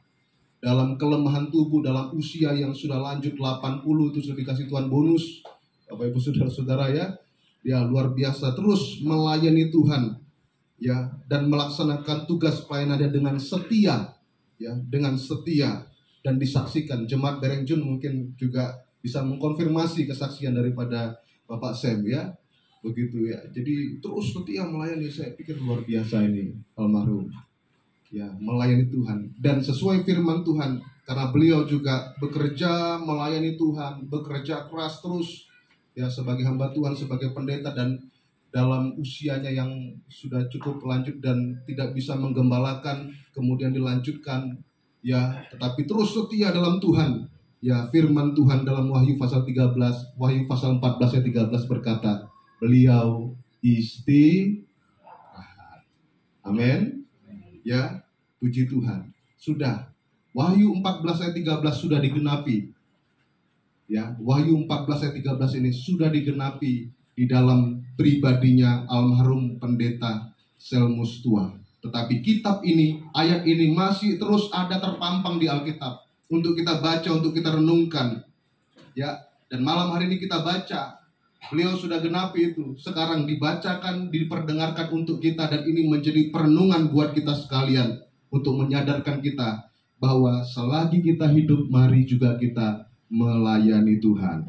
Dalam kelemahan tubuh, dalam usia yang sudah lanjut 80 itu sudah dikasih Tuhan bonus. Bapak Ibu Saudara-saudara, ya luar biasa terus melayani Tuhan, ya, dan melaksanakan tugas pelayanannya dengan setia, ya, dengan setia. Dan disaksikan jemaat Berengjun mungkin juga bisa mengkonfirmasi kesaksian daripada Bapak Sam, ya, begitu ya. Jadi terus setia melayani. Saya pikir luar biasa ini almarhum, ya, melayani Tuhan dan sesuai firman Tuhan karena beliau juga bekerja melayani Tuhan, bekerja keras terus, ya, sebagai hamba Tuhan, sebagai pendeta, dan dalam usianya yang sudah cukup lanjut dan tidak bisa menggembalakan, kemudian dilanjutkan, ya, tetapi terus setia dalam Tuhan. Ya, firman Tuhan dalam Wahyu pasal 13, Wahyu pasal 14 ayat 13 berkata, beliau istirahat. Amin. Ya, puji Tuhan. Sudah. Wahyu 14 ayat 13 sudah digenapi. Ya, Wahyu 14 ayat 13 ini sudah digenapi di dalam pribadinya almarhum pendeta Selmus Tua. Tetapi kitab ini, ayat ini masih terus ada terpampang di Alkitab untuk kita baca, untuk kita renungkan. Ya, dan malam hari ini kita baca. Beliau sudah genapi itu. Sekarang dibacakan, diperdengarkan untuk kita, dan ini menjadi perenungan buat kita sekalian untuk menyadarkan kita bahwa selagi kita hidup, mari juga kita melayani Tuhan.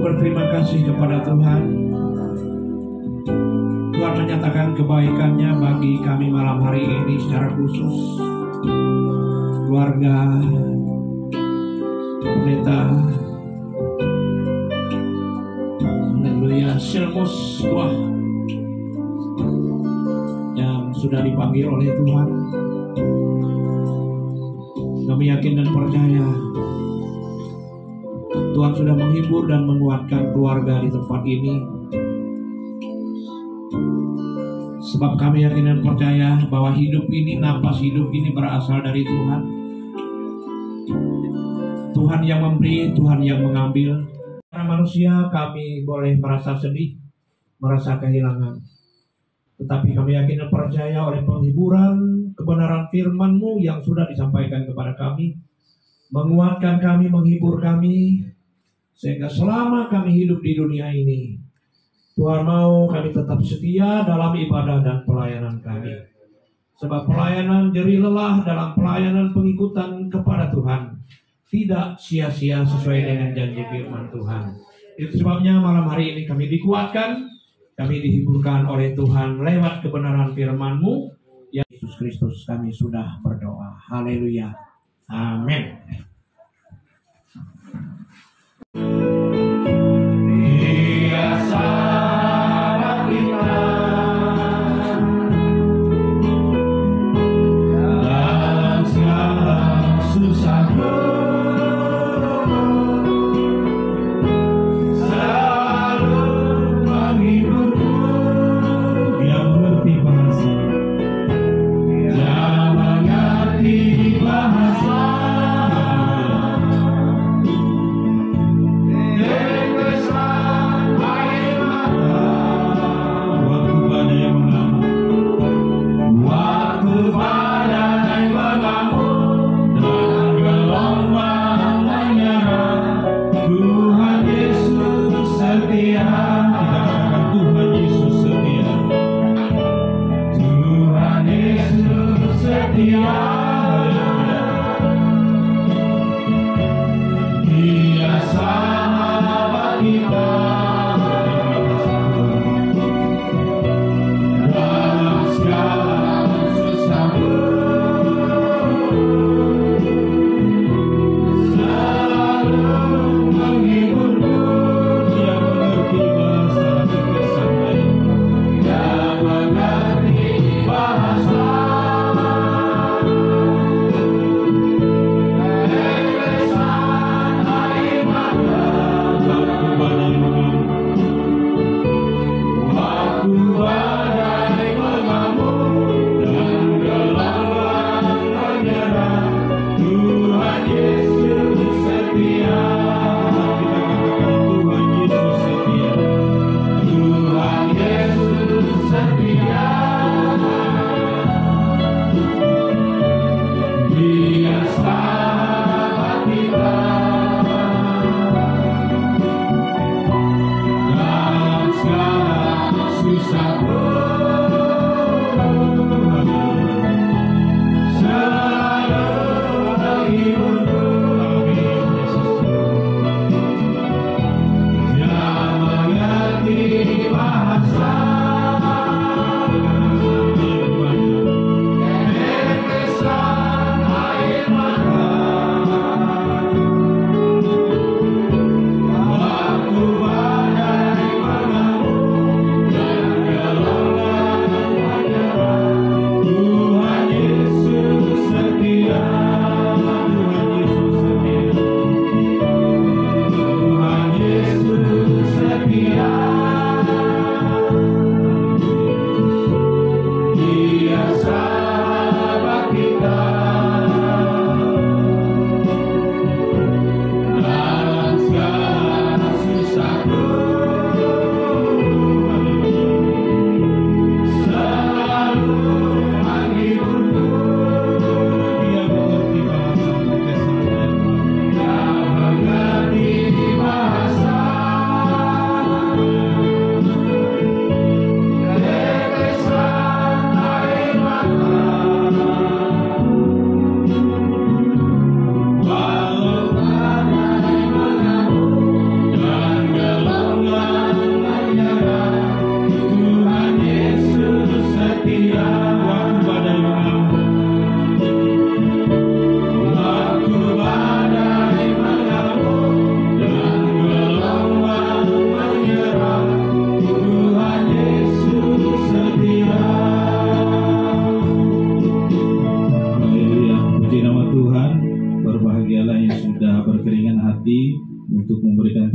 berterima kasih kepada Tuhan. Tuhan menyatakan kebaikannya bagi kami malam hari ini secara khusus. Keluarga pendeta Haleluya Silmus Tuah yang sudah dipanggil oleh Tuhan. Kami yakin dan percaya Tuhan sudah menghibur dan menguatkan keluarga di tempat ini. Sebab kami yakin dan percaya bahwa hidup ini, napas hidup ini berasal dari Tuhan. Tuhan yang memberi, Tuhan yang mengambil. Para manusia kami boleh merasa sedih, merasa kehilangan. Tetapi kami yakin dan percaya oleh penghiburan, kebenaran firman-Mu yang sudah disampaikan kepada kami, menguatkan kami, menghibur kami, sehingga selama kami hidup di dunia ini, Tuhan mau kami tetap setia dalam ibadah dan pelayanan kami. Sebab pelayanan jerih lelah dalam pelayanan pengikutan kepada Tuhan tidak sia-sia sesuai dengan janji firman Tuhan. Itu sebabnya malam hari ini kami dikuatkan, kami dihiburkan oleh Tuhan lewat kebenaran firman-Mu. Ya Yesus Kristus kami sudah berdoa. Haleluya. Amin. Dia sahabat kita dalam segala susahku, selalu menghiburku. Dia mengerti bahasa, dia mengerti bahasa.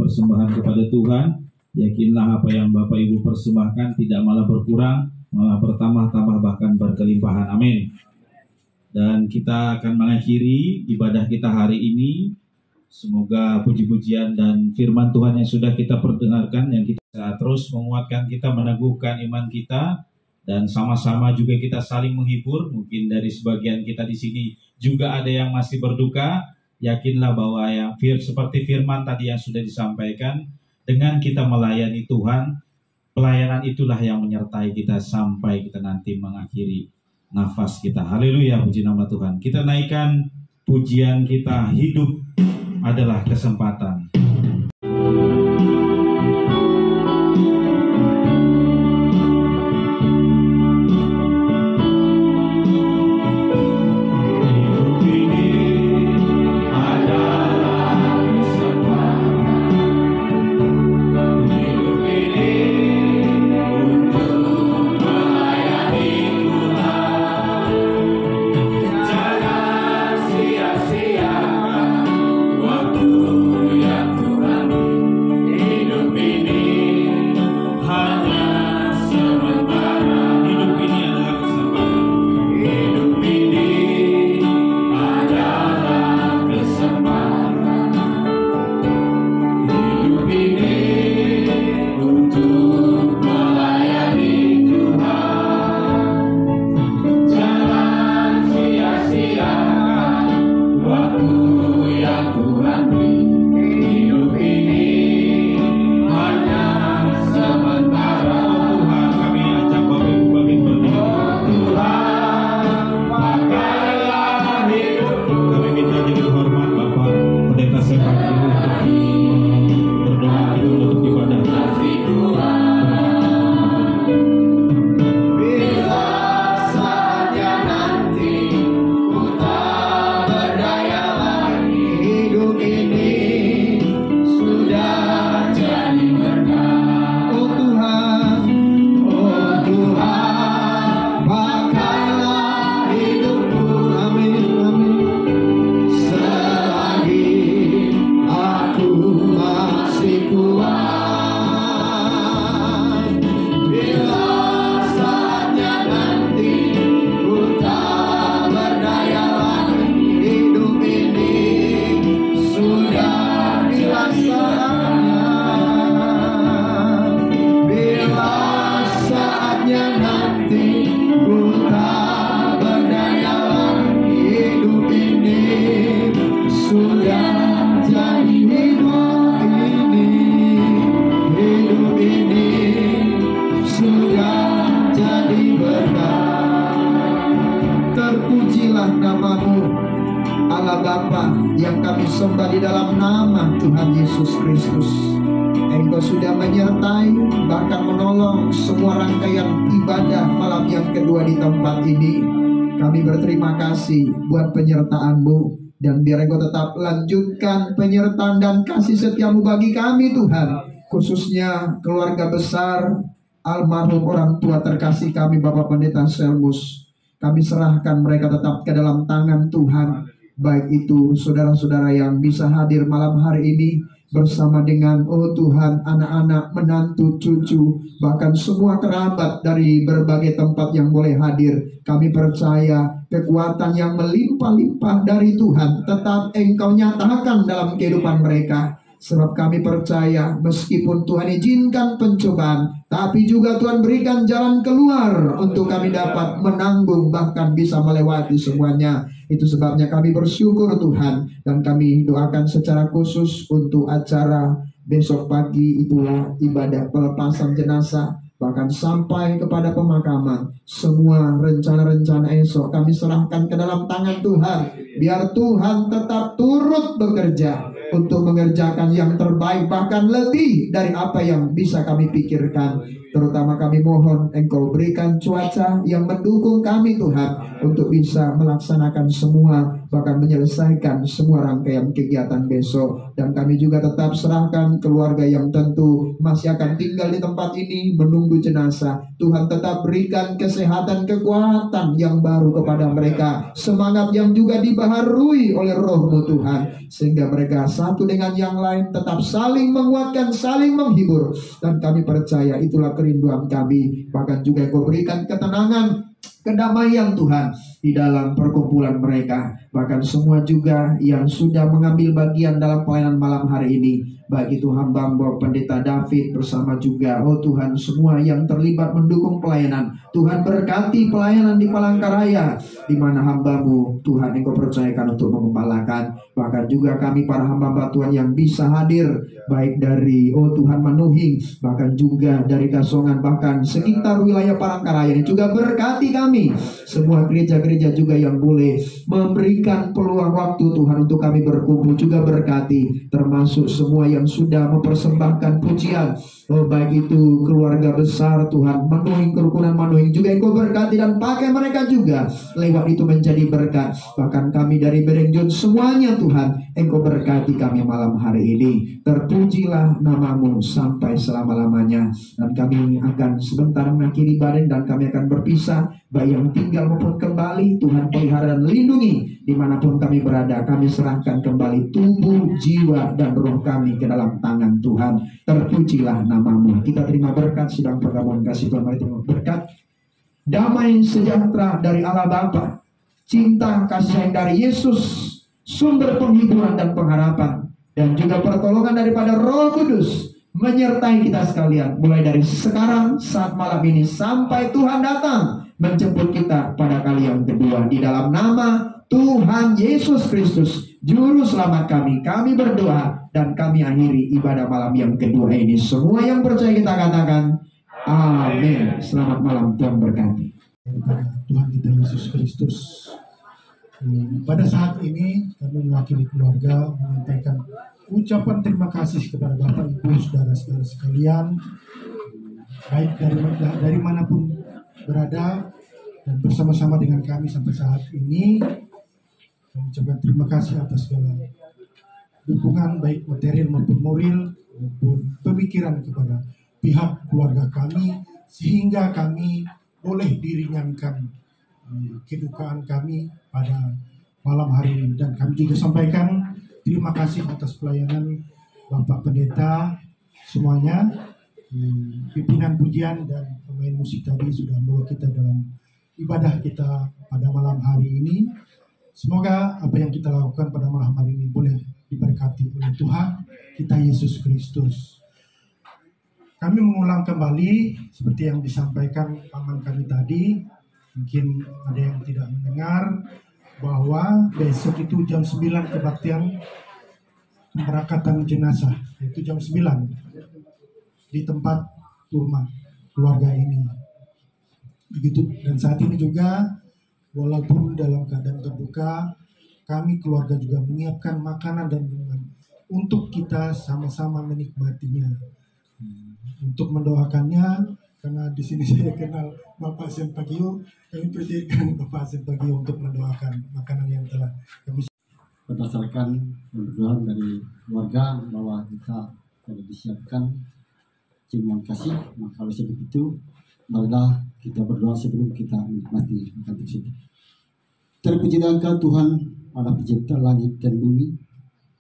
persembahan kepada Tuhan. Yakinlah apa yang Bapak Ibu persembahkan tidak malah berkurang, malah bertambah-tambah bahkan berkelimpahan. Amin. Dan kita akan mengakhiri ibadah kita hari ini. Semoga puji-pujian dan firman Tuhan yang sudah kita perdengarkan, yang kita terus menguatkan kita, meneguhkan iman kita, dan sama-sama juga kita saling menghibur. Mungkin dari sebagian kita di sini juga ada yang masih berduka. Yakinlah bahwa yang seperti firman tadi yang sudah disampaikan, dengan kita melayani Tuhan, pelayanan itulah yang menyertai kita sampai kita nanti mengakhiri nafas kita. Haleluya, puji nama Tuhan. Kita naikkan pujian kita, hidup adalah kesempatan.
Buat penyertaan-Mu, dan biar Engkau tetap lanjutkan penyertaan dan kasih setia-Mu bagi kami Tuhan, khususnya keluarga besar almarhum orang tua terkasih kami Bapak Pendeta Selmus. Kami serahkan mereka tetap ke dalam tangan Tuhan, baik itu saudara-saudara yang bisa hadir malam hari ini bersama dengan Tuhan, anak-anak, menantu, cucu, bahkan semua kerabat dari berbagai tempat yang boleh hadir. Kami percaya kekuatan yang melimpah-limpah dari Tuhan tetap Engkau nyatakan dalam kehidupan mereka. Sebab kami percaya meskipun Tuhan izinkan pencobaan, tapi juga Tuhan berikan jalan keluar untuk kami dapat menanggung, bahkan bisa melewati semuanya. Itu sebabnya kami bersyukur Tuhan, dan kami doakan secara khusus untuk acara besok pagi, itulah ibadah pelepasan jenazah, bahkan sampai kepada pemakaman. Semua rencana-rencana esok kami serahkan ke dalam tangan Tuhan. Biar Tuhan tetap turut bekerja untuk mengerjakan yang terbaik, bahkan lebih dari apa yang bisa kami pikirkan. Terutama kami mohon Engkau berikan cuaca yang mendukung kami Tuhan, untuk bisa melaksanakan semua, bahkan menyelesaikan semua rangkaian kegiatan besok. Dan kami juga tetap serahkan keluarga yang tentu masih akan tinggal di tempat ini menunggu jenazah. Tuhan tetap berikan kesehatan, kekuatan yang baru kepada mereka, semangat yang juga dibaharui oleh Roh-Mu Tuhan, sehingga mereka satu dengan yang lain tetap saling menguatkan, saling menghibur. Dan kami percaya itulah kerinduan kami. Bahkan juga Engkau berikan ketenangan, kedamaian Tuhan di dalam perkumpulan mereka. Bahkan semua juga yang sudah mengambil bagian dalam pelayanan malam hari ini, baik itu hamba-Mu Pendeta David bersama juga Tuhan semua yang terlibat mendukung pelayanan. Tuhan berkati pelayanan di Palangkaraya, di mana hamba-Mu Tuhan Engkau percayakan untuk mengembalakan. Bahkan juga kami para hamba-hamba Tuhan yang bisa hadir, baik dari Tuhan Manuhing, bahkan juga dari Kasongan, bahkan sekitar wilayah Palangkaraya ini juga berkati kami. Semua gereja-gereja juga yang boleh memberikan peluang waktu Tuhan untuk kami berkumpul juga berkati, termasuk semua yang sudah mempersembahkan pujian, baik itu keluarga besar Tuhan Manuhing, kerukunan Manuhing juga Engkau berkati dan pakai mereka juga lewat itu menjadi berkat. Bahkan kami dari Berenjon semuanya Tuhan Engkau berkati kami malam hari ini. Terpujilah nama-Mu sampai selama-lamanya. Dan kami akan sebentar mengakhiri ibadah dan kami akan berpisah, baik yang tinggal maupun kembali. Tuhan pelihara dan lindungi dimanapun kami berada. Kami serahkan kembali tubuh, jiwa, dan roh kami ke dalam tangan Tuhan. Terpujilah nama-Mu. Kita terima berkat sidang pergabungan kasih Tuhan. Mari terima berkat. Damai sejahtera dari Allah Bapa, cinta kasih sayang dari Yesus, sumber penghiburan dan pengharapan, dan juga pertolongan daripada Roh Kudus menyertai kita sekalian, mulai dari sekarang saat malam ini sampai Tuhan datang menjemput kita pada kali yang kedua. Di dalam nama Tuhan Yesus Kristus, Juru Selamat kami berdoa dan kami akhiri ibadah malam yang kedua ini. Semua yang percaya kita katakan amin. Selamat malam, Tuhan berkati.
Tuhan kita Yesus Kristus. Pada saat ini kami mewakili keluarga menyampaikan ucapan terima kasih kepada Bapak Ibu saudara-saudara sekalian, baik dari manapun berada dan bersama-sama dengan kami sampai saat ini. Kami ucapkan terima kasih atas segala dukungan baik material maupun moral maupun pemikiran kepada pihak keluarga kami, sehingga kami boleh diringankan kedukaan kami pada malam hari ini. Dan kami juga sampaikan terima kasih atas pelayanan Bapak Pendeta semuanya, pimpinan pujian dan pemain musik tadi sudah membawa kita dalam ibadah kita pada malam hari ini. Semoga apa yang kita lakukan pada malam hari ini boleh diberkati oleh Tuhan kita Yesus Kristus. Kami mengulang kembali seperti yang disampaikan paman kami tadi. Mungkin ada yang tidak mendengar bahwa besok itu jam 9 kebaktian pemberangkatan jenazah, yaitu jam 9 di tempat rumah keluarga ini. Begitu. Dan saat ini juga walaupun dalam keadaan terbuka, kami keluarga juga menyiapkan makanan dan minuman untuk kita sama-sama menikmatinya. Untuk mendoakannya, karena di sini saya kenal Bapak Sempagio, kami percayakan Bapak Sempagio untuk mendoakan makanan yang telah kami.
Berdasarkan berdoa dari keluarga bahwa kita telah disiapkan ciuman kasih, maka kalau seperti itu, marilah kita berdoa sebelum kita menikmati makan tersebut. Terpuji dan engkau Tuhan, Allah pencipta langit dan bumi,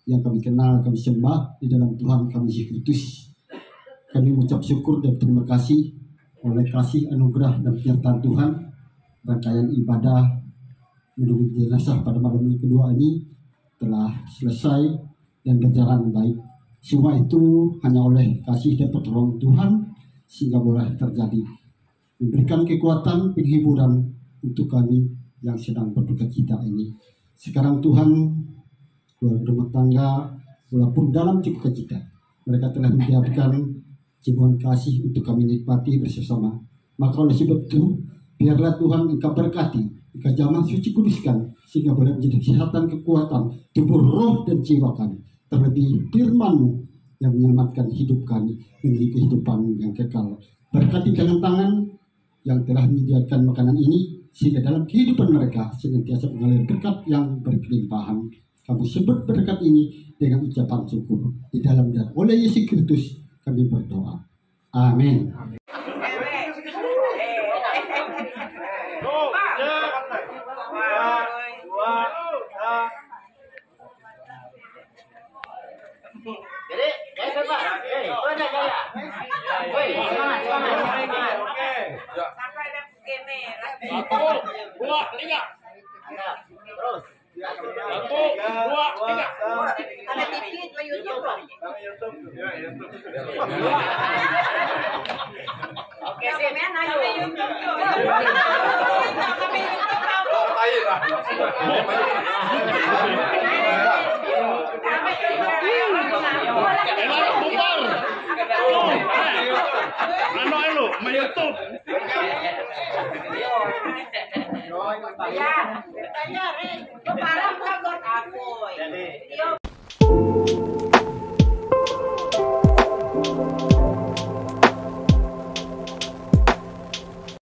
yang kami kenal, kami sembah di dalam Tuhan kami Yesus Kristus. Kami mengucap syukur dan terima kasih oleh kasih anugerah dan penyertaan Tuhan. Rangkaian ibadah menunggu jenazah pada malam yang kedua ini telah selesai dan berjalan baik. Semua itu hanya oleh kasih dan pertolongan Tuhan sehingga boleh terjadi. Memberikan kekuatan, penghiburan untuk kami yang sedang berduka cita ini. Sekarang Tuhan, keluarga rumah tangga, walaupun dalam duka cita, mereka telah menyiapkan ciuman kasih untuk kami nikmati bersama. Maka oleh sebab itu, biarlah Tuhan Engkau berkati, Engkau jamah suci kuduskan, sehingga boleh menjadi kesehatan, kekuatan, tubuh, roh, dan jiwa kami. Terlebih firman-Mu yang menyelamatkan hidup kami, menjadi kehidupan yang kekal. Berkati tangan tangan yang telah menyediakan makanan ini, sehingga dalam kehidupan mereka senantiasa mengalir berkat yang berkelimpahan. Kami sebut berkat ini dengan ucapan syukur. Di dalam dan oleh Yesus Kristus kami berdoa. Amin.
Jadi, Pak. Mana gaya? Semangat. Sampai ada kene.
1, 2, 3.
Terus.
1, 2, 3.
Ada TV di YouTube. Oke, sih. Kami YouTube tuh. Kami
Ano, may YouTube.
Bayar, bayar. Parang pagod ako.